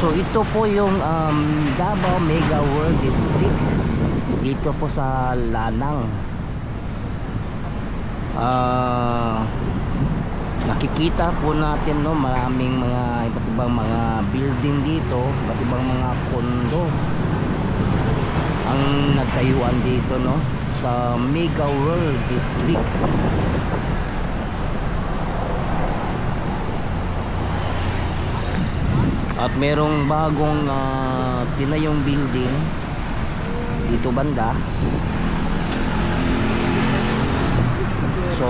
So ito po yung Davao Mega World District dito po sa Lanang. Nakikita po natin, no, maraming mga iba't ibang mga building dito, iba't ibang mga kondo ang nagtayuan dito, no, sa Mega World District. At merong bagong tinayong building dito banda. So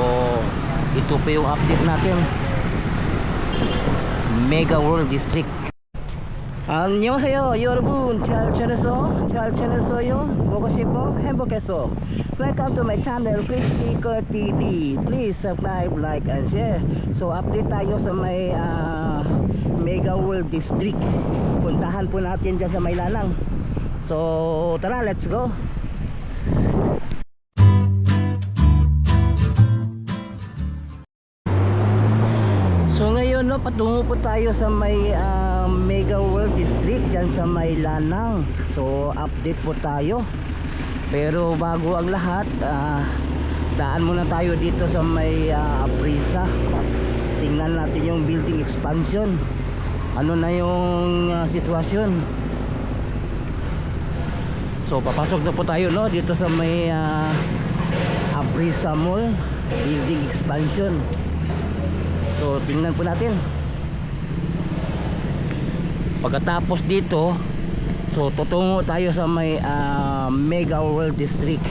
ito pa yung update natin. Mega World District. 안녕하세요 여러분, 잘 지냈어요? 보고 싶어? 행복했어? Welcome to my channel Christico TV. Please subscribe, like and share. So update tayo sa may Mega World District. Puntahan po natin dyan sa may Lanang. So tara, let's go. So ngayon, no, patungo po tayo sa may Mega World District dyan sa may Lanang. So update po tayo. Pero bago ang lahat, daan muna tayo dito sa may Aprisa. Tingnan natin yung building expansion. Ano na yung sitwasyon. So papasok na po tayo, no, dito sa may Aprisa Mall building expansion. So tingnan po natin. Pagkatapos dito, so tutungo tayo sa may Mega World District.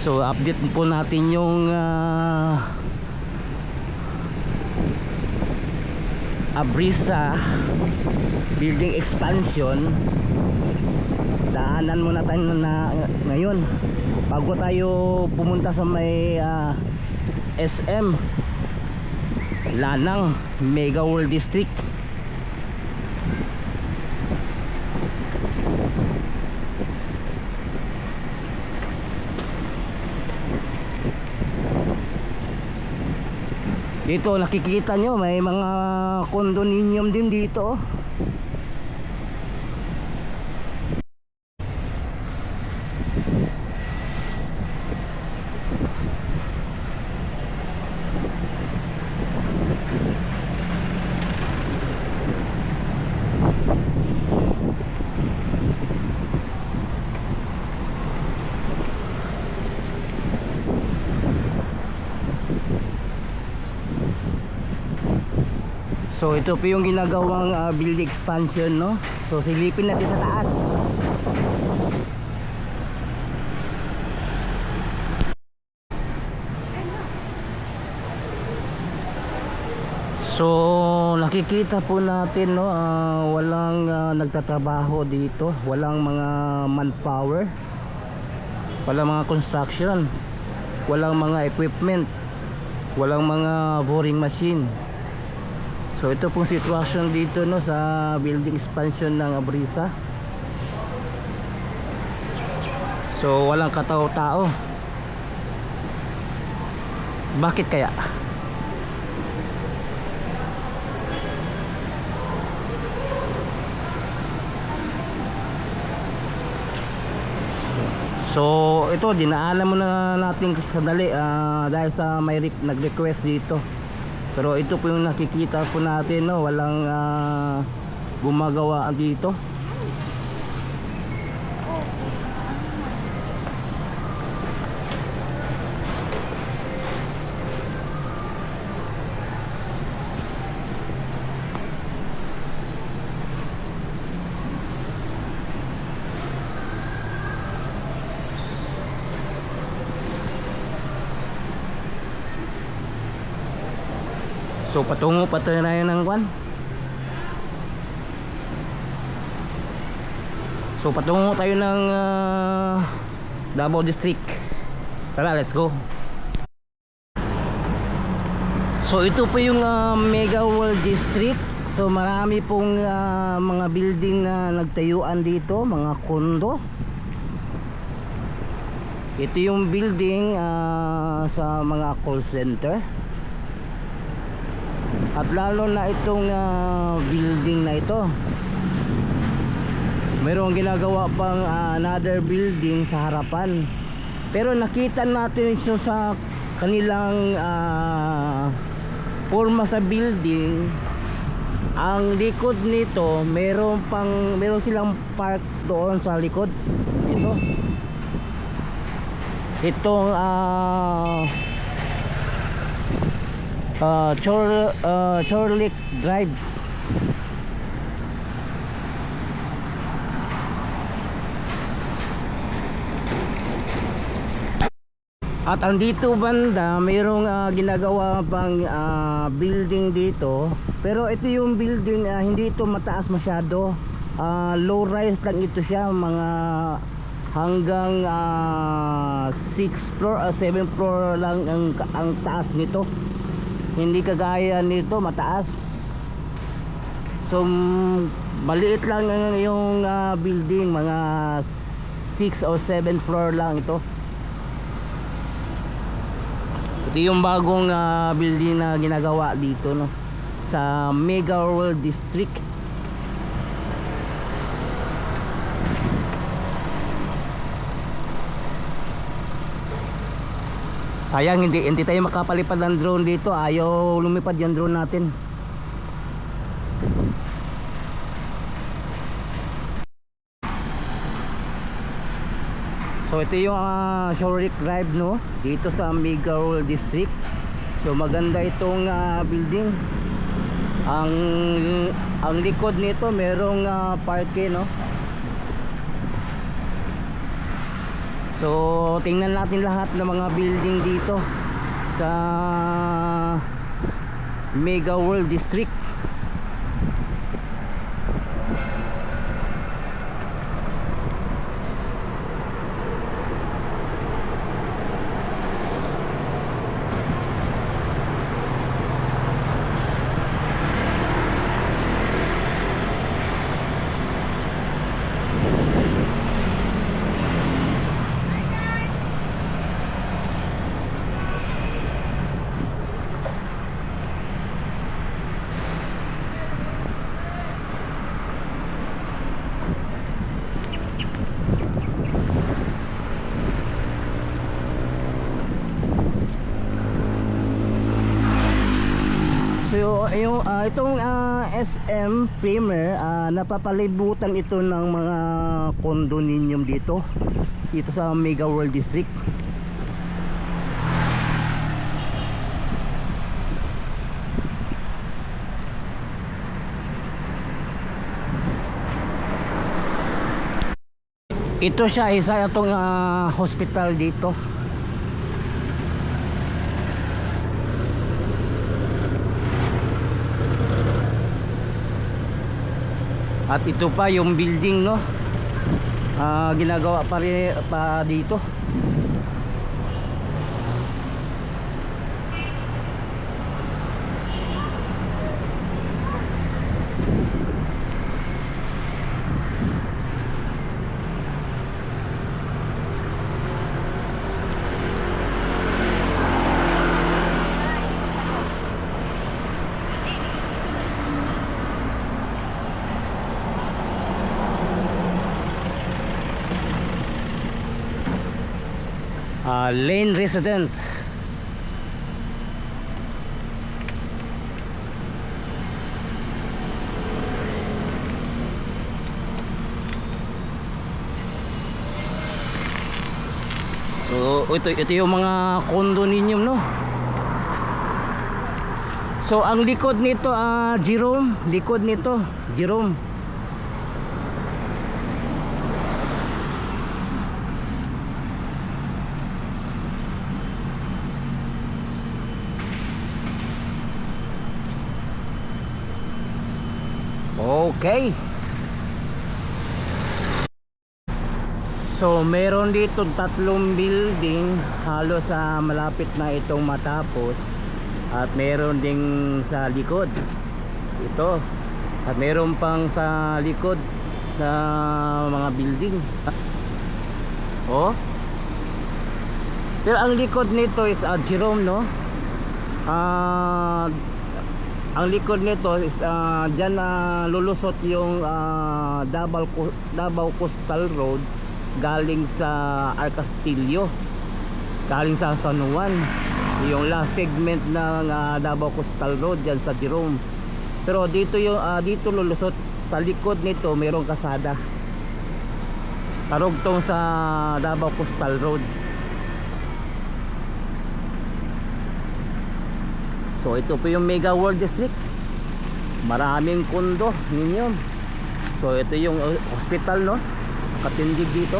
So update po natin yung Aprisa building expansion. Daanan muna tayo na ngayon bago tayo pumunta sa may SM Lanang Mega World District. Dito nakikita nyo may mga condominium din dito. So ito po yung ginagawang building expansion, no? So silipin natin sa taas. So nakikita po natin, no, walang nagtatrabaho dito, walang mga manpower, walang mga construction, walang mga equipment, walang mga boring machine. So ito pong sitwasyon dito, no, sa building expansion ng Aprisa. So walang katao-tao. Bakit kaya? So ito dinaanan muna natin sandali dahil sa may nag-request dito. Pero ito po yung nakikita po natin, no, walang gumagawa dito. So patungo pa tayo na yun ng kwan. So patungo tayo ng Davao District. Tara, let's go. So ito po yung Mega World District. So marami pong mga building na nagtayuan dito, mga kondo. Ito yung building sa mga call center. At lalo na itong building na ito, mayroong ginagawa pang another building sa harapan. Pero nakita natin ito sa kanilang forma sa building. Ang likod nito, meron silang park doon sa likod. Itong Chorlik Drive. At andito banda, mayroong ginagawa pang building dito. Pero ito yung building, hindi ito mataas masyado. Low rise lang ito siya, mga hanggang 6 floor o 7 floor lang ang taas nito. Hindi kagaya nito mataas. So maliit lang yung building, mga 6 o 7 floor lang ito. Ito yung bagong building na ginagawa dito, no, sa Mega World District. Sayang hindi tayo makapalipad ng drone dito. Ayaw lumipad yung drone natin. So ito yung Chorlik Drive, no, dito sa Mega World District. So maganda itong building. Ang likod nito merong parke, no. So tingnan natin lahat ng mga building dito sa Mega World District. So itong SM Premier, napapalibutan ito ng mga condominium dito sa Mega World District. Ito siya, isa itong hospital dito. At ito pa yung building, no, ginagawa pa dito. Lane Resident. So ito yung mga condominium, no. So ang likod nito Jerome, likod nito Jerome. Okay. So meron dito tatlong building halos malapit na itong matapos. At meron ding sa likod ito. At meron pang sa likod sa mga building. Oh, Pero ang likod nito is Jerome, no? Ang likod nito is dyan lulusot yung Davao Coastal Road galing sa Arcastillo, galing sa San Juan, yung last segment ng Davao Coastal Road dyan sa Jerome. Pero dito yung dito lulusot sa likod nito, mayroong kasada karugtong sa Davao Coastal Road. So ito po yung Mega World District, maraming kondo ninyo. So ito yung hospital, no, nakatindig dito.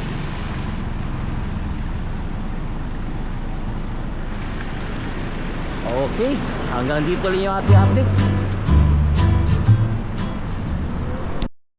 Okay, hanggang dito lang yung ating update.